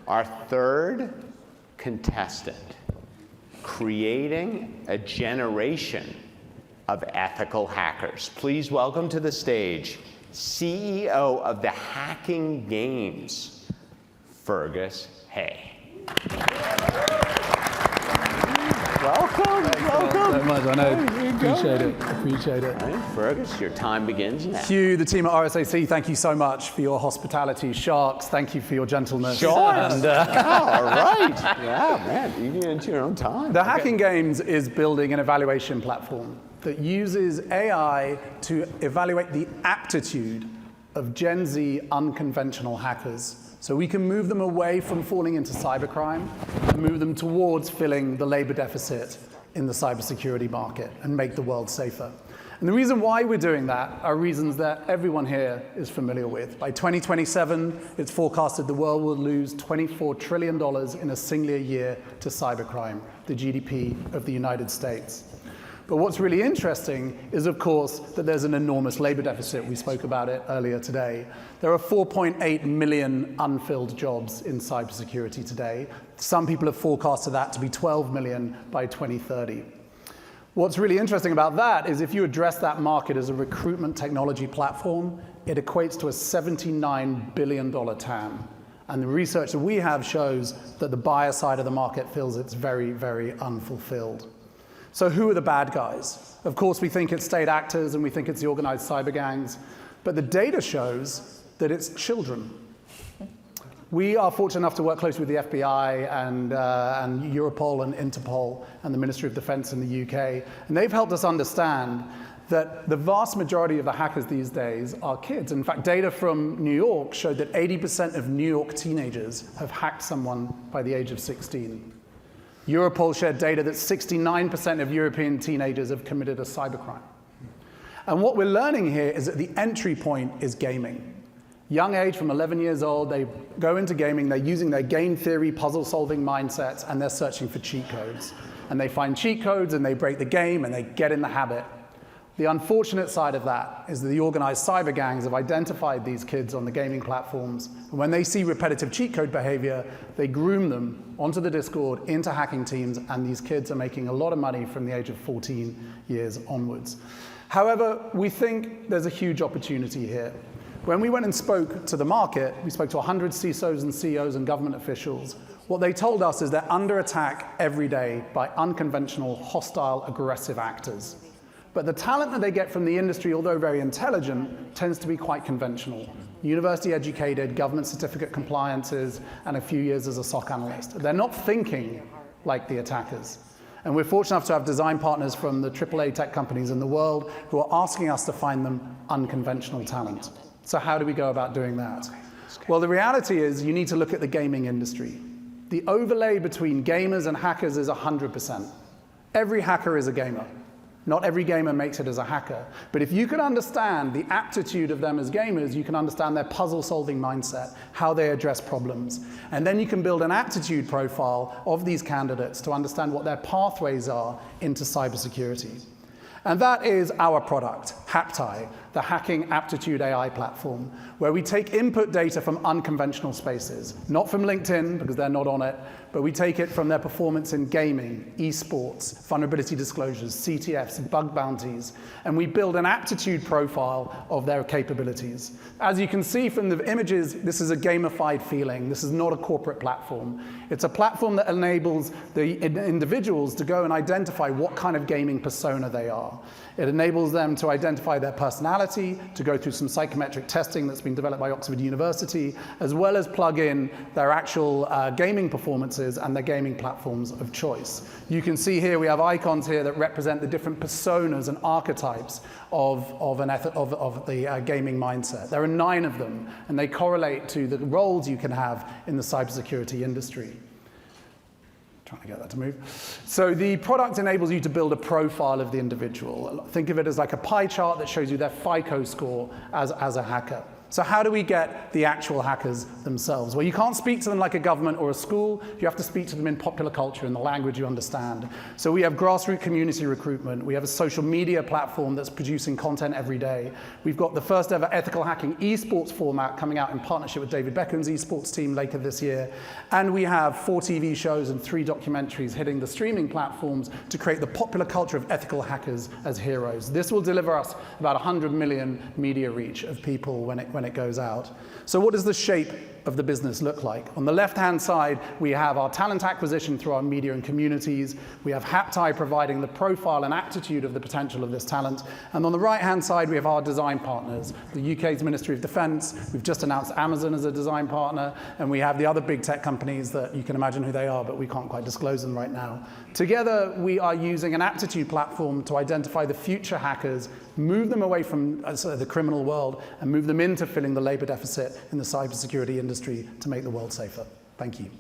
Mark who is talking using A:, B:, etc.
A: our third contestant, creating a generation of ethical hackers. Please welcome to the stage CEO of the Hacking Games, Fergus Hay. Welcome.
B: Thanks so much. I know. Appreciate it.
A: Right, Fergus, your time begins now.
B: Hugh, the team at RSAC, thank you so much for your hospitality. Sharks, thank you for your gentleness.
A: Sharks? And, all right. Yeah, man, you get into your own time.
B: The Hacking Games is building an evaluation platform that uses AI to evaluate the aptitude of Gen Z unconventional hackers. So we can move them away from falling into cybercrime and move them towards filling the labor deficit in the cybersecurity market and make the world safer. And the reason why we're doing that are reasons that everyone here is familiar with. By 2027, it's forecasted the world will lose $24 trillion in a single year to cybercrime, the GDP of the United States. But what's really interesting is, of course, that there's an enormous labor deficit. We spoke about it earlier today. There are 4.8 million unfilled jobs in cybersecurity today. Some people have forecasted that to be 12 million by 2030. What's really interesting about that is if you address that market as a recruitment technology platform, it equates to a $79 billion TAM. And the research that we have shows that the buyer side of the market feels it's very, very unfulfilled. So who are the bad guys? Of course, we think it's state actors and we think it's the organized cyber gangs, but the data shows that it's children. We are fortunate enough to work closely with the FBI and Europol and Interpol and the Ministry of Defense in the UK, and they've helped us understand that the vast majority of the hackers these days are kids. In fact, data from New York showed that 80% of New York teenagers have hacked someone by the age of 16. Europol shared data that 69% of European teenagers have committed a cybercrime. And what we're learning here is that the entry point is gaming. Young age, from 11 years old, they go into gaming, they're using their game theory, puzzle-solving mindsets, and they're searching for cheat codes. And they find cheat codes, and they break the game, and they get in the habit. The unfortunate side of that is that the organized cyber gangs have identified these kids on the gaming platforms, and when they see repetitive cheat code behavior, they groom them onto the Discord, into hacking teams, and these kids are making a lot of money from the age of 14 years onwards. However, we think there's a huge opportunity here. When we went and spoke to the market, we spoke to 100 CISOs and CEOs and government officials. What they told us is they're under attack every day by unconventional, hostile, aggressive actors. But the talent that they get from the industry, although very intelligent, tends to be quite conventional. University educated, government certificate compliances, and a few years as a SOC analyst. They're not thinking like the attackers. And we're fortunate enough to have design partners from the AAA tech companies in the world who are asking us to find them unconventional talent. So how do we go about doing that? Well, the reality is you need to look at the gaming industry. The overlay between gamers and hackers is 100%. Every hacker is a gamer. Not every gamer makes it as a hacker. But if you can understand the aptitude of them as gamers, you can understand their puzzle-solving mindset, how they address problems. And then you can build an aptitude profile of these candidates to understand what their pathways are into cybersecurity. And that is our product, Haptai, the Hacking Aptitude AI platform, where we take input data from unconventional spaces, not from LinkedIn, because they're not on it, but we take it from their performance in gaming, esports, vulnerability disclosures, CTFs, bug bounties, and we build an aptitude profile of their capabilities. As you can see from the images, this is a gamified feeling. This is not a corporate platform. It's a platform that enables the individuals to go and identify what kind of gaming persona they are. It enables them to identify their personality, to go through some psychometric testing that's been developed by Oxford University, as well as plug in their actual gaming performances and their gaming platforms of choice. You can see here, we have icons here that represent the different personas and archetypes of the gaming mindset. There are 9 of them, and they correlate to the roles you can have in the cybersecurity industry. Trying to get that to move. So the product enables you to build a profile of the individual. Think of it as like a pie chart that shows you their FICO score as a hacker. So how do we get the actual hackers themselves? Well, you can't speak to them like a government or a school. You have to speak to them in popular culture, in the language you understand. So we have grassroots community recruitment. We have a social media platform that's producing content every day. We've got the first ever ethical hacking esports format coming out in partnership with David Beckham's esports team later this year. And we have 4 TV shows and 3 documentaries hitting the streaming platforms to create the popular culture of ethical hackers as heroes. This will deliver us about 100 million media reach of people when it goes out. So what does the shape of the business look like? On the left-hand side, we have our talent acquisition through our media and communities. We have Haptai providing the profile and aptitude of the potential of this talent. And on the right-hand side, we have our design partners, the UK's Ministry of Defence. We've just announced Amazon as a design partner, and we have the other big tech companies that you can imagine who they are, but we can't quite disclose them right now. Together, we are using an aptitude platform to identify the future hackers, move them away from the criminal world, and move them into filling the labor deficit in the cybersecurity industry to make the world safer. Thank you.